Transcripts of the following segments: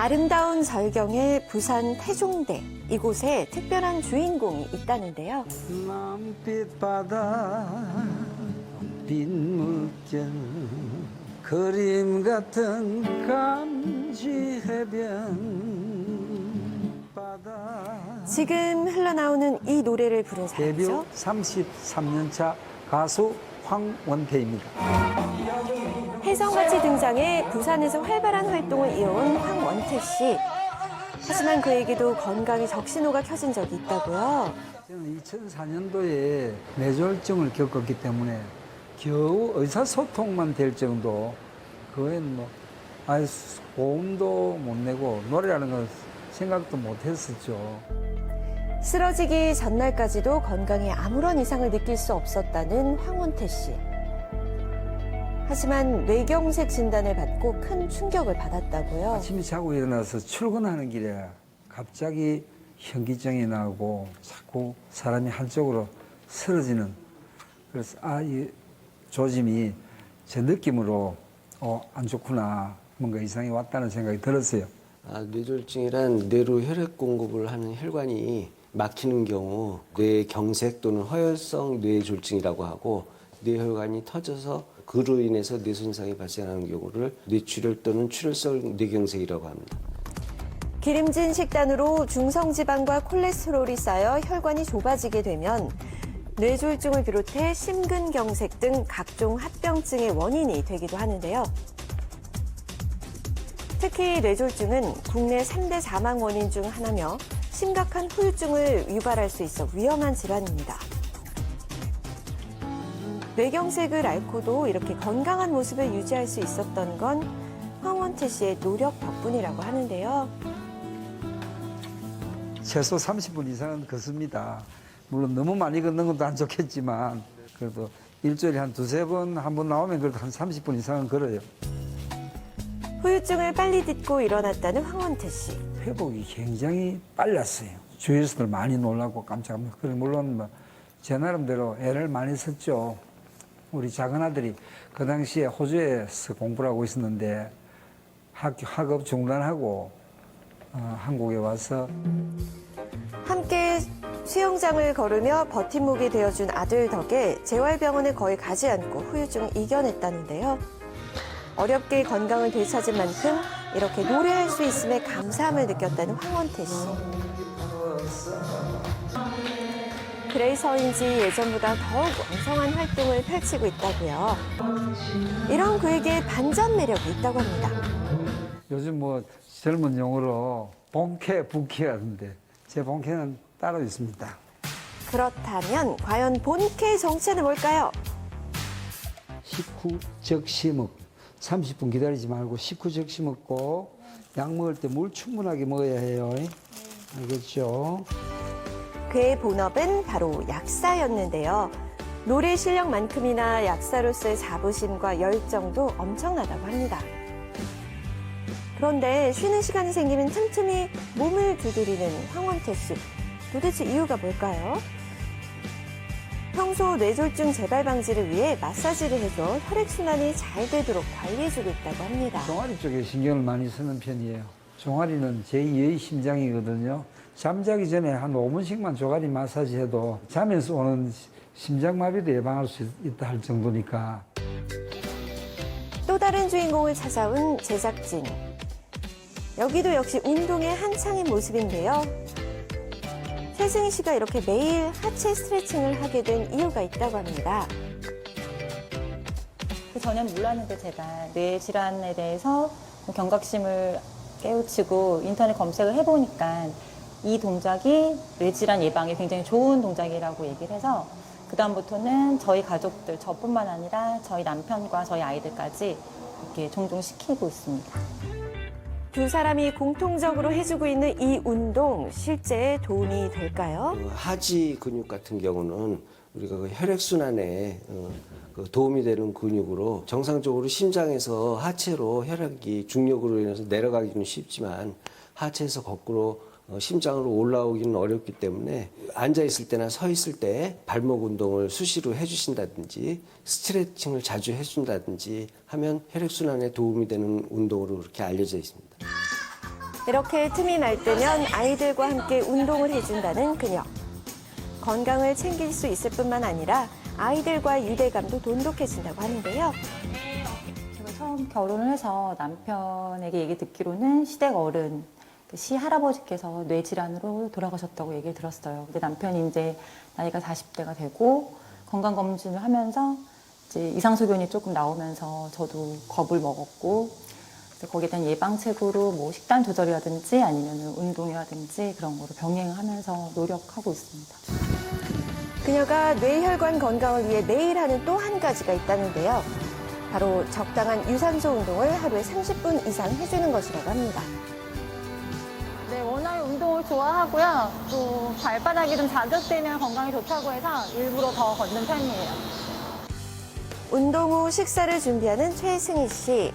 아름다운 절경의 부산 태종대. 이곳에 특별한 주인공이 있다는데요. 남빛 바다 빈물결 그림 같은 감지 해변 바다. 지금 흘러나오는 이 노래를 부른 데뷔 사람이죠. 33년차 가수 황원태입니다. 혜성같이 등장해 부산에서 활발한 활동을 이어온 황원태 씨. 하지만 그에게도 건강에 적신호가 켜진 적이 있다고요. 저는 2004년도에 뇌졸중을 겪었기 때문에 겨우 의사소통만 될 정도, 그거엔 뭐 아예 고음도 못 내고 노래라는 건 생각도 못 했었죠. 쓰러지기 전날까지도 건강에 아무런 이상을 느낄 수 없었다는 황원태 씨. 하지만 뇌경색 진단을 받고 큰 충격을 받았다고요. 아침에 자고 일어나서 출근하는 길에 갑자기 현기증이 나고 자꾸 사람이 한쪽으로 쓰러지는, 그래서 이 조짐이 제 느낌으로 안 좋구나, 뭔가 이상이 왔다는 생각이 들었어요. 뇌졸중이란 뇌로 혈액 공급을 하는 혈관이 막히는 경우 뇌경색 또는 허혈성 뇌졸중이라고 하고, 뇌혈관이 터져서 그로 인해서 뇌 손상이 발생하는 경우를 뇌출혈 또는 출혈성 뇌경색이라고 합니다. 기름진 식단으로 중성지방과 콜레스테롤이 쌓여 혈관이 좁아지게 되면 뇌졸중을 비롯해 심근경색 등 각종 합병증의 원인이 되기도 하는데요. 특히 뇌졸중은 국내 3대 사망 원인 중 하나며 심각한 후유증을 유발할 수 있어 위험한 질환입니다. 뇌경색을 앓고도 이렇게 건강한 모습을 유지할 수 있었던 건 황원태 씨의 노력 덕분이라고 하는데요. 최소 30분 이상은 걷습니다. 물론 너무 많이 걷는 것도 안 좋겠지만 그래도 일주일에 한 두세 번, 한 번 나오면 그래도 한 30분 이상은 걸어요. 후유증을 빨리 딛고 일어났다는 황원태 씨. 회복이 굉장히 빨랐어요. 주위에서도 많이 놀라고 깜짝 놀랐고, 물론 제 나름대로 애를 많이 썼죠. 우리 작은 아들이 그 당시에 호주에서 공부를 하고 있었는데 학업 중단하고 한국에 와서 함께 수영장을 걸으며 버팀목이 되어준 아들 덕에 재활병원에 거의 가지 않고 후유증을 이겨냈다는데요. 어렵게 건강을 되찾은 만큼 이렇게 노래할 수 있음에 감사함을 느꼈다는 황원태 씨. 그래서인지 예전보다 더욱 왕성한 활동을 펼치고 있다고요. 이런 그에게 반전 매력이 있다고 합니다. 요즘 젊은 용어로 본캐, 부캐하던데 제 본캐는 따로 있습니다. 그렇다면 과연 본캐의 정체는 뭘까요? 식후적시 30분 기다리지 말고 식후적시 먹고 약 먹을 때 물 충분하게 먹어야 해요. 알겠죠? 그의 본업은 바로 약사였는데요. 노래 실력만큼이나 약사로서의 자부심과 열정도 엄청나다고 합니다. 그런데 쉬는 시간이 생기면 틈틈이 몸을 두드리는 황원태 씨. 도대체 이유가 뭘까요? 평소 뇌졸중 재발 방지를 위해 마사지를 해줘 혈액순환이 잘 되도록 관리해주고 있다고 합니다. 종아리 쪽에 신경을 많이 쓰는 편이에요. 종아리는 제2의 심장이거든요. 잠자기 전에 한 5분씩만 종아리 마사지해도 잠에서 오는 심장마비도 예방할 수 있다 할 정도니까. 또 다른 주인공을 찾아온 제작진. 여기도 역시 운동의 한창인 모습인데요. 최승희 씨가 이렇게 매일 하체 스트레칭을 하게 된 이유가 있다고 합니다. 그 전엔 몰랐는데 제가 뇌 질환에 대해서 경각심을 깨우치고 인터넷 검색을 해보니까 이 동작이 뇌질환 예방에 굉장히 좋은 동작이라고 얘기를 해서 그다음부터는 저희 가족들, 저뿐만 아니라 저희 남편과 저희 아이들까지 이렇게 종종 시키고 있습니다. 두 사람이 공통적으로 해주고 있는 이 운동 실제 도움이 될까요? 하지 근육 같은 경우는 우리가 그 혈액순환에 도움이 되는 근육으로 정상적으로 심장에서 하체로 혈액이 중력으로 인해서 내려가기는 쉽지만 하체에서 거꾸로 심장으로 올라오기는 어렵기 때문에 앉아있을 때나 서 있을 때 발목 운동을 수시로 해주신다든지 스트레칭을 자주 해준다든지 하면 혈액순환에 도움이 되는 운동으로 그렇게 알려져 있습니다. 이렇게 틈이 날 때면 아이들과 함께 운동을 해준다는 그녀. 건강을 챙길 수 있을 뿐만 아니라 아이들과 유대감도 돈독해진다고 하는데요. 제가 처음 결혼을 해서 남편에게 얘기 듣기로는 시댁 어른, 시할아버지께서 뇌질환으로 돌아가셨다고 얘기를 들었어요. 근데 남편이 이제 나이가 40대가 되고 건강검진을 하면서 이제 이상소견이 조금 나오면서 저도 겁을 먹었고, 그래서 거기에 대한 예방책으로 뭐 식단 조절이라든지 아니면 운동이라든지 그런 거를 병행하면서 노력하고 있습니다. 그녀가 뇌혈관 건강을 위해 매일 하는 또 한 가지가 있다는데요. 바로 적당한 유산소 운동을 하루에 30분 이상 해주는 것이라고 합니다. 네, 워낙 운동을 좋아하고요. 또 발바닥이 좀 자극되면 건강에 좋다고 해서 일부러 더 걷는 편이에요. 운동 후 식사를 준비하는 최승희 씨.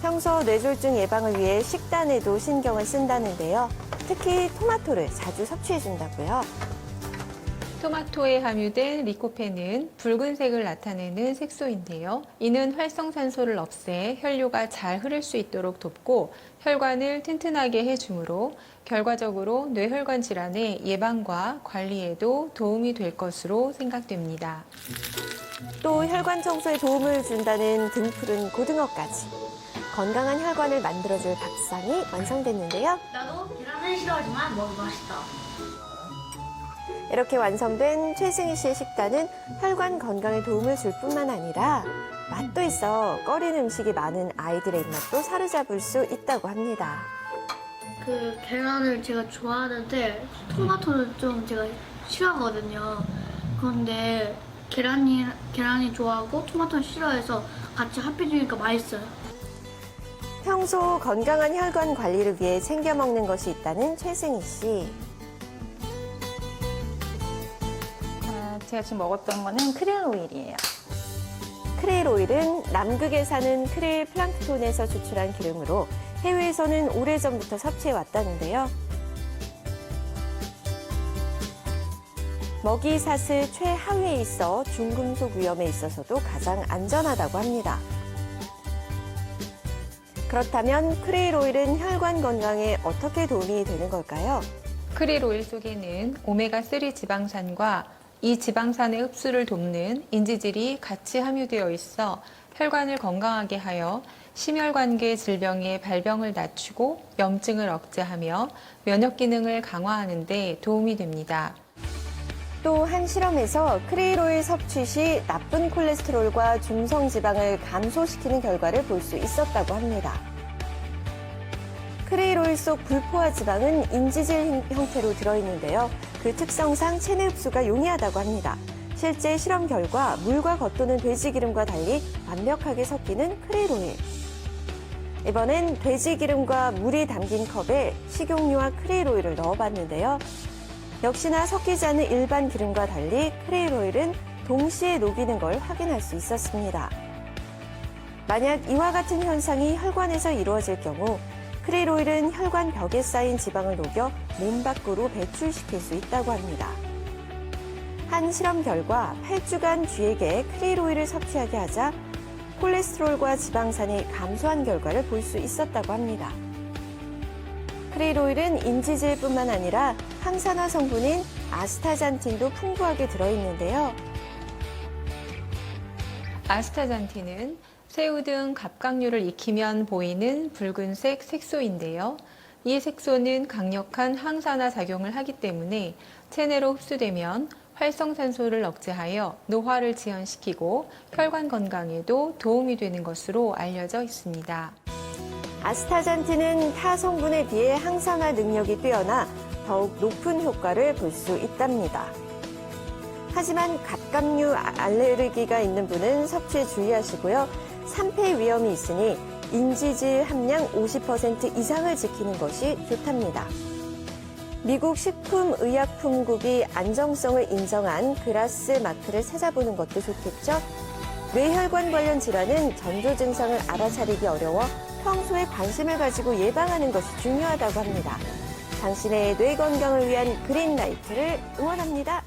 평소 뇌졸중 예방을 위해 식단에도 신경을 쓴다는데요. 특히 토마토를 자주 섭취해준다고요. 토마토에 함유된 리코펜은 붉은색을 나타내는 색소인데요. 이는 활성산소를 없애 혈류가 잘 흐를 수 있도록 돕고 혈관을 튼튼하게 해주므로 결과적으로 뇌혈관 질환의 예방과 관리에도 도움이 될 것으로 생각됩니다. 또 혈관 청소에 도움을 준다는 등푸른 고등어까지. 건강한 혈관을 만들어줄 밥상이 완성됐는데요. 나도 계란은 싫어하지만 먹으면 맛있다. 이렇게 완성된 최승희 씨의 식단은 혈관 건강에 도움을 줄 뿐만 아니라 맛도 있어 꺼린 음식이 많은 아이들의 입맛도 사로잡을 수 있다고 합니다. 그 계란을 제가 좋아하는데 토마토는 좀 제가 싫어하거든요. 그런데 계란이 좋아하고 토마토는 싫어해서 같이 합해주니까 맛있어요. 평소 건강한 혈관 관리를 위해 챙겨 먹는 것이 있다는 최승희 씨. 제가 지금 먹었던 거는 크릴 오일이에요. 크릴 오일은 남극에 사는 크릴 플랑크톤에서 추출한 기름으로 해외에서는 오래전부터 섭취해 왔다는데요. 먹이 사슬 최하위에 있어 중금속 위험에 있어서도 가장 안전하다고 합니다. 그렇다면 크릴 오일은 혈관 건강에 어떻게 도움이 되는 걸까요? 크릴 오일 속에는 오메가3 지방산과 이 지방산의 흡수를 돕는 인지질이 같이 함유되어 있어 혈관을 건강하게 하여 심혈관계 질병의 발병을 낮추고 염증을 억제하며 면역 기능을 강화하는 데 도움이 됩니다. 또 한 실험에서 크릴 오일 섭취 시 나쁜 콜레스테롤과 중성지방을 감소시키는 결과를 볼 수 있었다고 합니다. 크릴 오일 속 불포화 지방은 인지질 형태로 들어있는데요. 그 특성상 체내 흡수가 용이하다고 합니다. 실제 실험 결과 물과 겉도는 돼지기름과 달리 완벽하게 섞이는 크릴 오일. 이번엔 돼지기름과 물이 담긴 컵에 식용유와 크릴 오일을 넣어봤는데요. 역시나 섞이지 않는 일반 기름과 달리 크릴 오일은 동시에 녹이는 걸 확인할 수 있었습니다. 만약 이와 같은 현상이 혈관에서 이루어질 경우 크릴 오일은 혈관 벽에 쌓인 지방을 녹여 몸 밖으로 배출시킬 수 있다고 합니다. 한 실험 결과 8주간 쥐에게 크릴 오일을 섭취하게 하자 콜레스테롤과 지방산이 감소한 결과를 볼 수 있었다고 합니다. 크릴 오일은 인지질뿐만 아니라 항산화 성분인 아스타잔틴도 풍부하게 들어있는데요. 아스타잔틴은 새우 등 갑각류를 익히면 보이는 붉은색 색소인데요. 이 색소는 강력한 항산화 작용을 하기 때문에 체내로 흡수되면 활성산소를 억제하여 노화를 지연시키고 혈관 건강에도 도움이 되는 것으로 알려져 있습니다. 아스타잔틴은 타 성분에 비해 항산화 능력이 뛰어나 더욱 높은 효과를 볼 수 있답니다. 하지만 갑각류 알레르기가 있는 분은 섭취에 주의하시고요. 산패 위험이 있으니 인지질 함량 50% 이상을 지키는 것이 좋답니다. 미국 식품의약품국이 안정성을 인정한 그라스 마크를 찾아보는 것도 좋겠죠? 뇌혈관 관련 질환은 전조 증상을 알아차리기 어려워 평소에 관심을 가지고 예방하는 것이 중요하다고 합니다. 당신의 뇌 건강을 위한 그린라이트를 응원합니다.